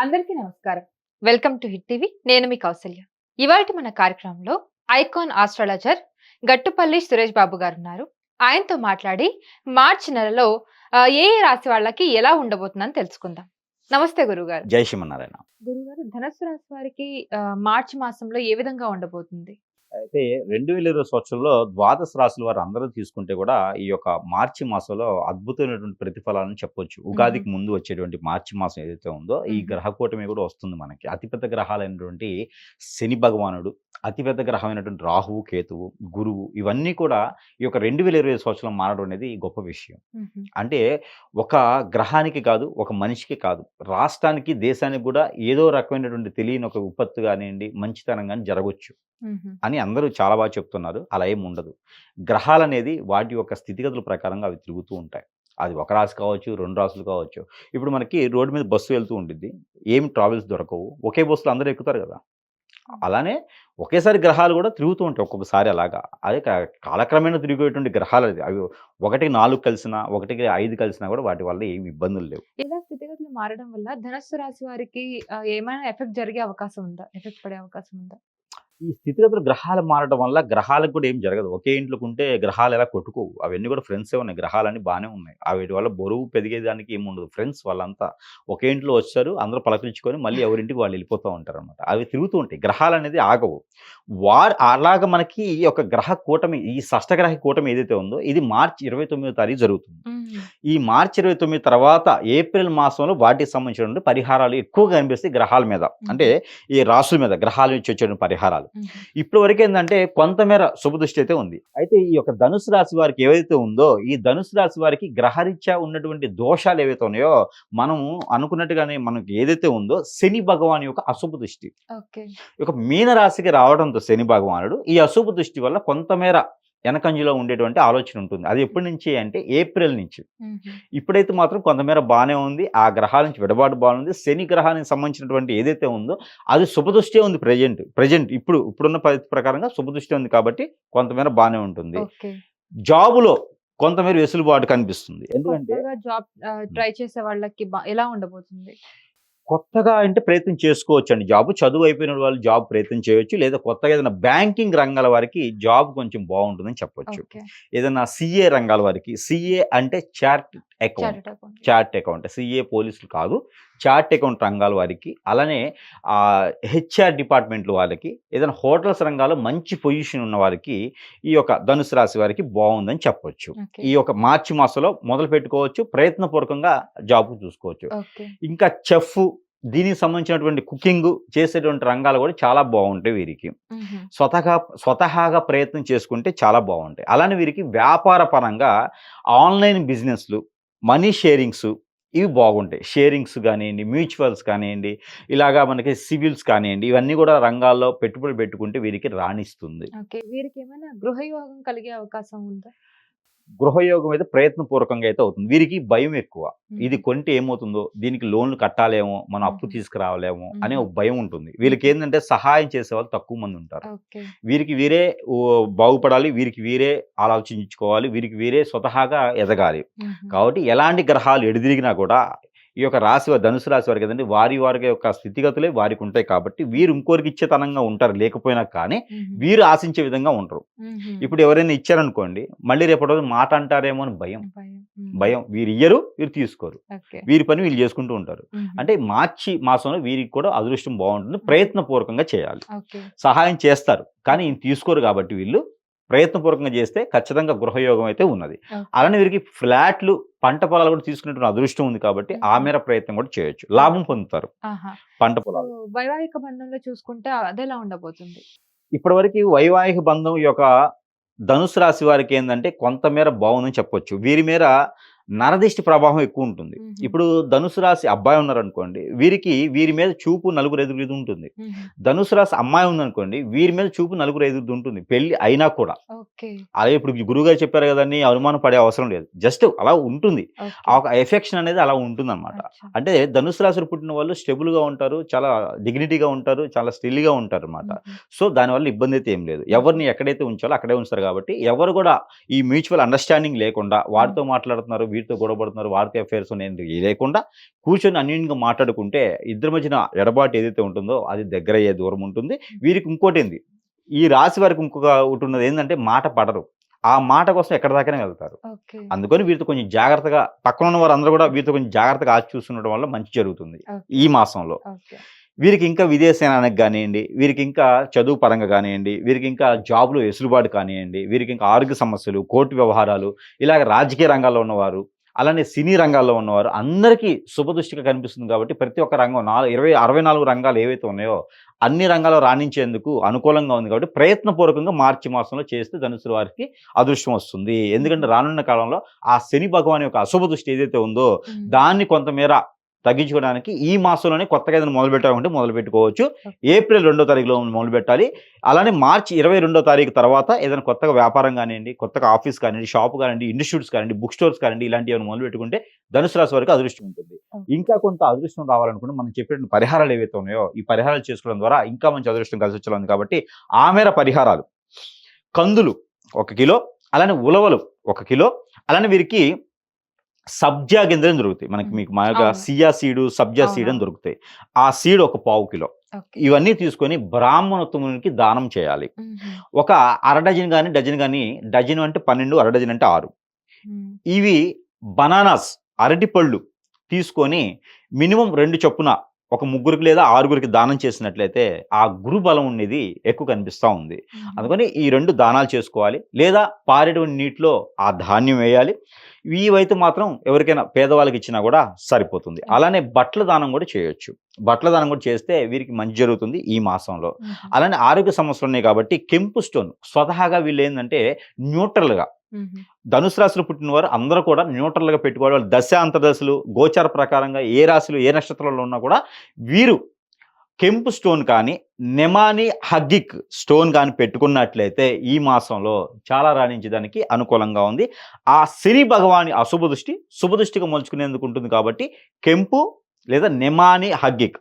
అందరికీ నమస్కారం. Welcome to hit TV. నేను మీ కౌసల్య. ఇవాల్టి మన కార్యక్రమంలో ఐకాన్ ఆస్ట్రాలజర్ గట్టుపల్లి సురేష్ బాబు గారు ఉన్నారు. ఆయనతో మాట్లాడి మార్చి నెలలో ఏ ఏ రాశి వాళ్ళకి ఎలా ఉండబోతుందని తెలుసుకుందాం. నమస్తే గురుగారు. జై శ్రీమన్నారాయణ. గురుగారు, ధనస్సు రాశి వారికి మార్చి మాసంలో ఏ విధంగా ఉండబోతుంది? అయితే 2020 సంవత్సరంలో ద్వాదశ రాశుల వారు అందరూ తీసుకుంటే కూడా ఈ యొక్క మార్చి మాసంలో అద్భుతమైనటువంటి ప్రతిఫలాలను చెప్పొచ్చు. ఉగాదికి ముందు వచ్చేటువంటి మార్చి మాసం ఏదైతే ఉందో ఈ గ్రహ కూటమి కూడా వస్తుంది మనకి. అతిపెద్ద గ్రహాలైనటువంటి శని భగవానుడు, అతిపెద్ద గ్రహమైనటువంటి రాహువు, కేతువు, గురువు ఇవన్నీ కూడా ఈ యొక్క 2020 సంవత్సరంలో మారడం అనేది గొప్ప విషయం. అంటే ఒక గ్రహానికి కాదు, ఒక మనిషికి కాదు, రాష్ట్రానికి, దేశానికి కూడా ఏదో రకమైనటువంటి తెలియని ఒక విపత్తు కానివ్వండి, మంచితనం కానీ జరగొచ్చు అని అందరూ చాలా బాగా చెప్తున్నారు. అలా ఏమి ఉండదు. గ్రహాలనేది వాటి యొక్క స్థితిగతుల ప్రకారంగా అవి తిరుగుతూ ఉంటాయి. అది ఒక రాశి కావచ్చు, 2 రాశులు కావచ్చు. ఇప్పుడు మనకి రోడ్డు మీద బస్సు వెళ్తూ ఉండిద్ది. ఏం ట్రావెల్స్ దొరకవు. ఒకే బస్సులో అందరూ ఎక్కుతారు కదా! అలానే ఒకేసారి గ్రహాలు కూడా తిరుగుతూ ఉంటాయి ఒక్కొక్కసారి అలాగా. అదే కాలక్రమేణా తిరిగేటువంటి గ్రహాలు అది. అవి 1కి 4 కలిసినా, 1కి 5 కలిసినా కూడా వాటి వల్ల ఏమి ఇబ్బందులు లేవు. ఇలా స్థితిగతులు మారడం వల్ల ధనస్సు రాశి వారికి ఏమైనా ఎఫెక్ట్ జరిగే అవకాశం ఉందా? ఎఫెక్ట్ పడే అవకాశం ఉందా? ఈ స్థితిగతులు గ్రహాలు మారడం వల్ల గ్రహాలకు కూడా ఏం జరగదు. ఒకే ఇంట్లోకి ఉంటే గ్రహాలు ఎలా కొట్టుకోవు. అవన్నీ కూడా ఫ్రెండ్సే ఉన్నాయి. గ్రహాలన్నీ బానే ఉన్నాయి. వీటి వల్ల బరువు పెరిగేదానికి ఏముండదు. ఫ్రెండ్స్ వాళ్ళంతా ఒకే ఇంట్లో వచ్చారు. అందరూ పలకరించుకొని మళ్ళీ ఎవరింటికి వాళ్ళు వెళ్ళిపోతూ ఉంటారనమాట. అవి తిరుగుతూ ఉంటాయి. గ్రహాలనేది ఆగవు. అలాగ మనకి ఈ యొక్క గ్రహ కూటమి, ఈ షష్టగ్రహ కూటమి ఏదైతే ఉందో ఇది మార్చి 29వ తారీఖు జరుగుతుంది. ఈ మార్చి 29 తర్వాత ఏప్రిల్ మాసంలో వాటికి సంబంధించినటువంటి పరిహారాలు ఎక్కువగా కనిపిస్తాయి గ్రహాల మీద. అంటే ఈ రాసుల మీద గ్రహాల నుంచి వచ్చే పరిహారాలు. ఇప్పటి వరకు ఏంటంటే కొంతమేర శుభదృష్టి అయితే ఉంది. అయితే ఈ యొక్క ధనుసు రాశి వారికి ఏవైతే ఉందో ఈ ధనుసు రాశి వారికి గ్రహరీత్యా ఉన్నటువంటి దోషాలు ఏవైతే ఉన్నాయో మనము అనుకున్నట్టుగానే మనకి ఏదైతే ఉందో శని భగవాన్ యొక్క అశుభ దృష్టి ఒక మీన రాశికి రావడంతో శని భగవానుడు ఈ అశుభ దృష్టి వల్ల కొంతమేర వెనకంజలో ఉండేటువంటి ఆలోచన ఉంటుంది. అది ఎప్పటి నుంచి అంటే ఏప్రిల్ నుంచి. ఇప్పుడైతే మాత్రం కొంతమేర బాగానే ఉంది. ఆ గ్రహాల నుంచి విడబాటు బాగుంది. శని గ్రహానికి సంబంధించినటువంటి ఏదైతే ఉందో అది శుభదృష్టి ఉంది. ప్రజెంట్ ఇప్పుడున్న పరిస్థితి ప్రకారంగా శుభదృష్టి ఉంది కాబట్టి కొంతమేర బాగానే ఉంటుంది. జాబులో కొంతమేర వెసులుబాటు కనిపిస్తుంది. ఎందుకంటే జాబ్ ట్రై చేసే వాళ్ళకి ఎలా ఉండబోతుంది? కొత్తగా అంటే ప్రయత్నం చేసుకోవచ్చండి. చదువు అయిపోయిన వాళ్ళు జాబ్ ప్రయత్నం చేయొచ్చు. లేదా కొత్తగా ఏదైనా బ్యాంకింగ్ రంగాల వారికి జాబ్ కొంచెం బాగుంటుందని చెప్పొచ్చు. ఏదైనా సిఏ రంగాల వారికి, సిఏ అంటే చార్ట్ అకౌంట్, సిఏ పోలీసులు కాదు, చార్ట్ అకౌంట్ రంగాల వారికి, అలానే హెచ్ఆర్ డిపార్ట్మెంట్ల వాళ్ళకి, ఏదైనా హోటల్స్ రంగాల్లో మంచి పొజిషన్ ఉన్న వారికి ఈ యొక్క ధనుసు రాశి వారికి బాగుందని చెప్పొచ్చు. ఈ యొక్క మార్చి మాసంలో మొదలు పెట్టుకోవచ్చు. ప్రయత్నపూర్వకంగా జాబ్ చూసుకోవచ్చు. ఇంకా చెఫ్, దీనికి సంబంధించినటువంటి కుకింగ్ చేసేటువంటి రంగాలు కూడా చాలా బాగుంటాయి వీరికి. స్వతహాగా ప్రయత్నం చేసుకుంటే చాలా బాగుంటాయి. అలానే వీరికి వ్యాపార పరంగా ఆన్లైన్ బిజినెస్లు, మనీ షేరింగ్స్ ఇవి బాగుంటాయి. షేరింగ్స్ కానివ్వండి, మ్యూచువల్స్ కానివ్వండి, ఇలాగా మనకి సివిల్స్ కానివ్వండి, ఇవన్నీ కూడా రంగాల్లో పెట్టుబడి పెట్టుకుంటే వీరికి రాణిస్తుంది. వీరికి ఏమైనా గృహయోగం కలిగే అవకాశం ఉందా? గృహయోగం అయితే ప్రయత్నపూర్వకంగా అయితే అవుతుంది. వీరికి భయం ఎక్కువ. ఇది కొంటే ఏమవుతుందో, దీనికి లోన్లు కట్టాలేమో, మనం అప్పు తీసుకురావలేమో అనే ఒక భయం ఉంటుంది. వీళ్ళకి ఏంటంటే సహాయం చేసే వాళ్ళు తక్కువ మంది ఉంటారు. వీరికి వీరే బాగుపడాలి, వీరికి వీరే ఆలోచించుకోవాలి, వీరికి వీరే స్వతహాగా ఎదగాలి. కాబట్టి ఎలాంటి గ్రహాలు ఎడిదిరిగినా కూడా ఈ యొక్క ధనుసు రాశి వారికి కదండి, వారి యొక్క స్థితిగతులే వారికి ఉంటాయి. కాబట్టి వీరు ఇంకోరికి ఇచ్చేతనంగా ఉంటారు. లేకపోయినా కానీ వీరు ఆశించే విధంగా ఉంటారు. ఇప్పుడు ఎవరైనా ఇచ్చారనుకోండి, మళ్ళీ రేపటి రోజు మాట అంటారేమో అని భయం. వీరు ఇయ్యరు, వీరు తీసుకోరు. వీరి పని వీళ్ళు చేసుకుంటూ ఉంటారు. అంటే మార్చి మాసంలో వీరికి కూడా అదృష్టం బాగుంటుంది. ప్రయత్నపూర్వకంగా చేయాలి. సహాయం చేస్తారు కానీ తీసుకోరు. కాబట్టి వీళ్ళు ప్రయత్నపూర్వకంగా చేస్తే ఖచ్చితంగా గృహయోగం అయితే ఉన్నది. అలానే వీరికి ఫ్లాట్లు, పంట పొలాలు కూడా తీసుకునేటువంటి అదృష్టం ఉంది. కాబట్టి ఆ మేర ప్రయత్నం కూడా చేయొచ్చు. లాభం పొందుతారు. పంట పొలాలు. వైవాహిక బంధంలో చూసుకుంటే అదేలా ఉండబోతుంది? ఇప్పటి వరకు వైవాహిక బంధం యొక్క ధనుసు రాశి వారికి ఏంటంటే కొంతమేర బాగుందని చెప్పొచ్చు. వీరి మేర నరదిష్టి ప్రభావం ఎక్కువ ఉంటుంది. ఇప్పుడు ధనుసు రాశి అబ్బాయి ఉన్నారనుకోండి, వీరి మీద చూపు నలుగురు ఎదురు ఉంటుంది. ధనుసు రాశి అమ్మాయి ఉందనుకోండి, వీరి మీద చూపు నలుగురు ఎదురు ఉంటుంది. పెళ్లి అయినా కూడా అదే ఇప్పుడు గురువుగారు చెప్పారు కదండి, అనుమానం పడే అవసరం లేదు. జస్ట్ అలా ఉంటుంది. ఆ ఒక ఎఫెక్షన్ అనేది అలా ఉంటుంది అనమాట. అంటే ధనుసు రాశిలో పుట్టిన వాళ్ళు స్టెబుల్ గా ఉంటారు, చాలా డిగ్నిటీగా ఉంటారు, చాలా స్టిల్గా ఉంటారు అనమాట. సో దానివల్ల ఇబ్బంది అయితే ఏం లేదు. ఎవరిని ఎక్కడైతే ఉంచాలో అక్కడే ఉంచుతారు. కాబట్టి ఎవరు కూడా ఈ మ్యూచువల్ అండర్స్టాండింగ్ లేకుండా వాడితో మాట్లాడుతున్నారు, వీరితో గొడవ పడుతున్నారు, వారితో అఫైర్స్ ఉన్నాయి ఇది లేకుండా కూర్చొని అన్యోన్యంగా మాట్లాడుకుంటే ఇద్దరి మధ్యన ఎడబాటు ఏదైతే ఉంటుందో అది దగ్గరయ్యే దూరం ఉంటుంది. వీరికి ఇంకోటేంది, ఈ రాశి వారికి ఇంకొక ఒకటి ఉన్నది ఏంటంటే మాట పడరు. ఆ మాట కోసం ఎక్కడి దాకానే వెళ్తారు. ఓకే. అందుకని వీరితో కొంచెం జాగ్రత్తగా పక్కన ఉన్న వారందరూ కూడా వీరితో కొంచెం జాగ్రత్తగా ఆచి చూస్తుండడం వల్ల మంచి జరుగుతుంది ఓకే. ఈ మాసంలో. ఓకే. వీరికి ఇంకా విదేశయానానికి కానివ్వండి, వీరికి ఇంకా చదువు పరంగా కానివ్వండి, వీరికి ఇంకా జాబ్‌లో వెసులుబాటు కానివ్వండి, వీరికి ఇంకా ఆరోగ్య సమస్యలు, కోర్టు వ్యవహారాలు, ఇలాగ రాజకీయ రంగాల్లో ఉన్నవారు, అలానే సినీ రంగాల్లో ఉన్నవారు అందరికీ శుభదృష్టిగా కనిపిస్తుంది కాబట్టి ప్రతి ఒక్క రంగం 64 రంగాలు ఏవైతే ఉన్నాయో అన్ని రంగాల్లో రాణించేందుకు అనుకూలంగా ఉంది కాబట్టి ప్రయత్నపూర్వకంగా మార్చి మాసంలో చేస్తే ధనుసు వారికి అదృష్టం వస్తుంది. ఎందుకంటే రానున్న కాలంలో ఆ శని భగవాన్ యొక్క అశుభ దృష్టి ఏదైతే ఉందో దాన్ని కొంతమేర తగ్గించుకోవడానికి ఈ మాసంలోనే కొత్తగా ఏదైనా మొదలుపెట్టాలంటే మొదలుపెట్టుకోవచ్చు. ఏప్రిల్ 2వ తారీఖులో మొదలుపెట్టాలి. అలానే మార్చి 22వ తారీఖు తర్వాత ఏదైనా కొత్తగా వ్యాపారం కానివ్వండి, కొత్తగా ఆఫీస్ కానివ్వండి, షాప్ కానివ్వండి, ఇన్స్టిట్యూట్స్ కానివ్వండి, బుక్ స్టోర్స్ కానివ్వండి, ఇలాంటివి ఏమైనా మొదలుపెట్టుకుంటే ధనుసు రాశి వారికి అదృష్టం ఉంటుంది. ఇంకా కొంత అదృష్టం రావాలనుకుంటే మనం చెప్పిన పరిహారాలు ఏవైతే ఉన్నాయో ఈ పరిహారాలు చేసుకోవడం ద్వారా ఇంకా మంచి అదృష్టం కలిసి వచ్చేలా ఉంది కాబట్టి ఆ మేర పరిహారాలు కందులు 1 కిలో, అలానే ఉలవలు 1 కిలో, అలానే వీరికి సబ్జా గింజలు దొరుకుతాయి మనకి. మీకు మామూలుగా అవును. సియా సీడు, సబ్జా సీడ్ అని అవునవును. దొరుకుతాయి. ఆ సీడ్ ఒక పావు కిలో. ఓకే. ఇవన్నీ తీసుకొని బ్రాహ్మణోత్తమునికి దానం చేయాలి. ఒక అర డజన్ కానీ డజన్ కానీ, డజన్ అంటే 12, అర డజన్ అంటే 6. ఇవి బనానాస్ అరటిపళ్ళు తీసుకొని మినిమం 2 చొప్పున ఒక ముగ్గురికి లేదా 6గురికి దానం చేసినట్లయితే ఆ గురు బలం అనేది ఎక్కువ కనిపిస్తూ ఉంది. అందుకని ఈ 2 దానాలు చేసుకోవాలి. లేదా పారేటువంటి నీటిలో ఆ ధాన్యం వేయాలి. ఇవైతే మాత్రం ఎవరికైనా పేదవాళ్ళకి ఇచ్చినా కూడా సరిపోతుంది. అలానే బట్టల దానం కూడా చేయొచ్చు. బట్టల దానం కూడా చేస్తే వీరికి మంచి జరుగుతుంది ఈ మాసంలో. అలానే ఆరోగ్య సమస్యలు ఉన్నాయి కాబట్టి కెంపు స్టోన్ స్వతహాగా వీళ్ళు ఏంటంటే న్యూట్రల్గా ధనుసు రాశిలో పుట్టిన వారు అందరూ కూడా న్యూట్రల్గా పెట్టుకోవాలి. వాళ్ళ దశ అంతర్దశలు గోచార ప్రకారంగా ఏ రాశిలో ఏ నక్షత్రంలో ఉన్నా కూడా వీరు కెంపు స్టోన్ కానీ, నెమాని హగ్గిక్ స్టోన్ కానీ పెట్టుకున్నట్లయితే ఈ మాసంలో చాలా రాణించడానికి అనుకూలంగా ఉంది. ఆ శని భగవాని అశుభ దృష్టి శుభదృష్టిగా మలుచుకునేందుకు ఉంటుంది కాబట్టి కెంపు లేదా నెమాని హగ్గిక్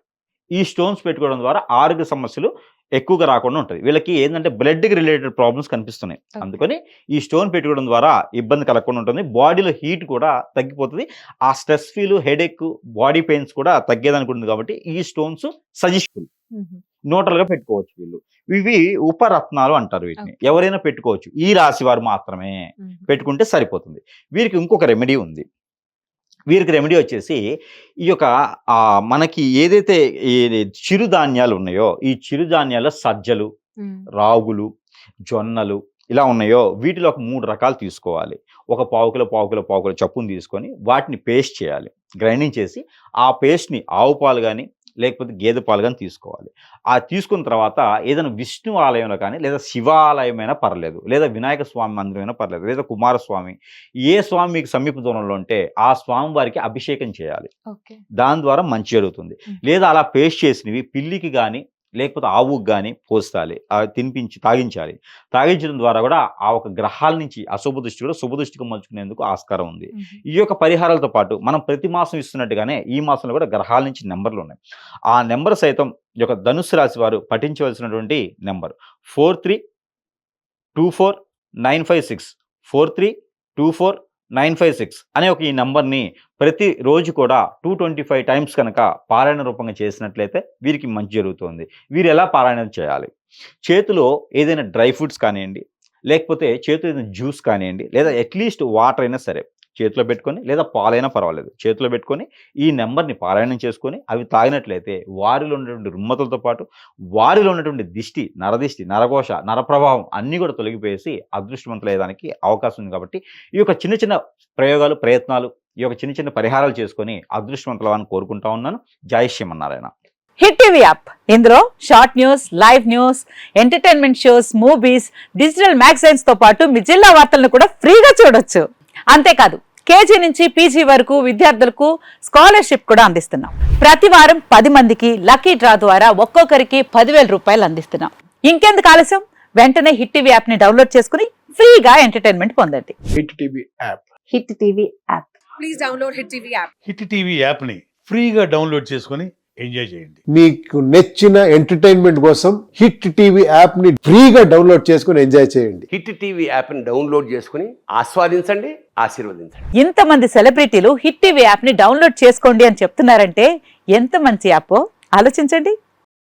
ఈ స్టోన్స్ పెట్టుకోవడం ద్వారా ఆరోగ్య సమస్యలు ఎక్కువగా రాకుండా ఉంటుంది. వీళ్ళకి ఏంటంటే బ్లడ్కి రిలేటెడ్ ప్రాబ్లమ్స్ కనిపిస్తున్నాయి. అందుకని ఈ స్టోన్ పెట్టుకోవడం ద్వారా ఇబ్బంది కలగకుండా ఉంటుంది. బాడీలో హీట్ కూడా తగ్గిపోతుంది. ఆ stress feel, headache, body pains కూడా తగ్గేదనుకుంటుంది కాబట్టి ఈ స్టోన్స్ సజెస్టబుల్. న్యూట్రల్గా పెట్టుకోవచ్చు వీళ్ళు. ఇవి ఉపరత్నాలు అంటారు వీటిని. ఎవరైనా పెట్టుకోవచ్చు. ఈ రాశి వారు మాత్రమే పెట్టుకుంటే సరిపోతుంది. వీరికి ఇంకొక రెమెడీ ఉంది. వీరికి రెమెడీ వచ్చేసి ఈ యొక్క మనకి ఏదైతే ఈ చిరుధాన్యాలు ఉన్నాయో ఈ చిరుధాన్యాల్లో సజ్జలు, రాగులు, జొన్నలు ఇలా ఉన్నాయో వీటిలో ఒక 3 రకాలు తీసుకోవాలి. ఒక పావు కిలో చప్పును తీసుకొని వాటిని పేస్ట్ చేయాలి. గ్రైండింగ్ చేసి ఆ పేస్ట్ని ఆవు పాలు కానీ లేకపోతే గేదె పాలు కానీ తీసుకోవాలి. ఆ తీసుకున్న తర్వాత ఏదైనా విష్ణు ఆలయంలో కానీ లేదా శివాలయమైనా పర్లేదు, లేదా వినాయక స్వామి మందిరమైనా పర్లేదు, లేదా కుమారస్వామి ఏ స్వామి మీకు సమీప దూరంలో ఉంటే ఆ స్వామి వారికి అభిషేకం చేయాలి. దాని ద్వారా మంచి జరుగుతుంది. లేదా అలా పేస్ట్ చేసినవి పిల్లికి కానీ లేకపోతే ఆవుకి కానీ పోస్తాలి. తినిపించి తాగించాలి. తాగించడం ద్వారా కూడా ఆ ఒక గ్రహాల నుంచి అశుభ దృష్టి కూడా శుభ దృష్టిగా మలుచుకునేందుకు ఆస్కారం ఉంది. ఈ యొక్క పరిహారాలతో పాటు మనం ప్రతి మాసం ఇస్తున్నట్టుగానే ఈ మాసంలో కూడా గ్రహాల నుంచి నెంబర్లు ఉన్నాయి. ఆ నెంబర్ సైతం ఈ యొక్క ధనుస్సు రాశి వారు పఠించవలసినటువంటి నెంబర్ 432495 432495 అనే ఒక ఈ నంబర్ని ప్రతిరోజు కూడా 225 టైమ్స్ కనుక పారాయణ రూపంగా చేసినట్లయితే వీరికి మంచి జరుగుతుంది. వీరు ఎలా పారాయణం చేయాలి? చేతిలో ఏదైనా డ్రై ఫ్రూట్స్ కానివ్వండి, లేకపోతే చేతిలో ఏదైనా జ్యూస్ కానివ్వండి, లేదా అట్లీస్ట్ వాటర్ అయినా సరే చేతిలో పెట్టుకొని, లేదా పాలైనా పర్వాలేదు చేతిలో పెట్టుకొని ఈ నెంబర్ని పారాయణం చేసుకొని అవి తాగినట్లయితే వారిలో ఉన్నటువంటి రుమ్మతులతో పాటు వారిలో ఉన్నటువంటి దిష్టి, నరదిష్టి, నరఘోష, నరప్రభావం అన్నీ కూడా తొలగిపోయేసి అదృష్టవంతులయ్యేదానికి అవకాశం ఉంది. కాబట్టి ఈ యొక్క చిన్న చిన్న ప్రయోగాలు, ప్రయత్నాలు, ఈ యొక్క చిన్న చిన్న పరిహారాలు చేసుకొని అదృష్టవంతులవని కోరుకుంటా ఉన్నాను. జై శ్రీమన్నారాయణ. హిట్ టీవీ యాప్ ఇందులో short news, live news, entertainment shows, movies, digital magazines తో పాటు మీ జిల్లా వార్తలను కూడా ఫ్రీగా చూడొచ్చు. అంతేకాదు కేజీ నుంచి పీజీ వరకు విద్యార్థులకు స్కాలర్షిప్ కూడా అందిస్తున్నాం. ప్రతి వారం 10 మందికి లక్కీ డ్రా ద్వారా ఒక్కొక్కరికి 10,000 రూపాయలు అందిస్తున్నాం. ఇంకెందుకు ఆలస్యం, వెంటనే హిట్ టీవీ యాప్ ని డౌన్లోడ్ చేసుకుని ఫ్రీగా ఎంటర్టైన్మెంట్ పొందండి. Hit TV app. Hit TV app. Please download Hit TV app. Hit TV యాప్ని ఫ్రీగా డౌన్లోడ్ చేసుకొని ఎంజాయ్ చేయండి. మీకు నచ్చిన ఎంటర్టైన్మెంట్ కోసం హిట్ టీవీ యాప్ ని ఫ్రీగా డౌన్లోడ్ చేసుకుని ఎంజాయ్ చేయండి. హిట్ టీవీ యాప్ని డౌన్లోడ్ చేసుకుని ఆస్వాదించండి, ఆశీర్వదించండి. ఇంతమంది సెలబ్రిటీలు హిట్ టీవీ యాప్ ని డౌన్లోడ్ చేసుకోండి అని చెప్తున్నారంటే ఎంత మంచి యాప్ ఆలోచించండి.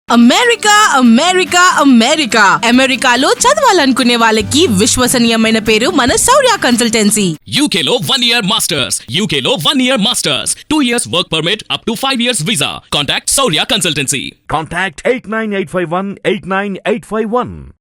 అమెరికా అమెరికా అమెరికా అమెరికాలో చదవాలనుకునే వాళ్ళకి విశ్వసనీయమైన పేరు మన శౌర్య consultancy. UK Law 1 Year Masters. UK Law 1 Year Masters. 2 years work permit up to 5 years visa. Contact Saurya Consultancy. Contact 89851 89851.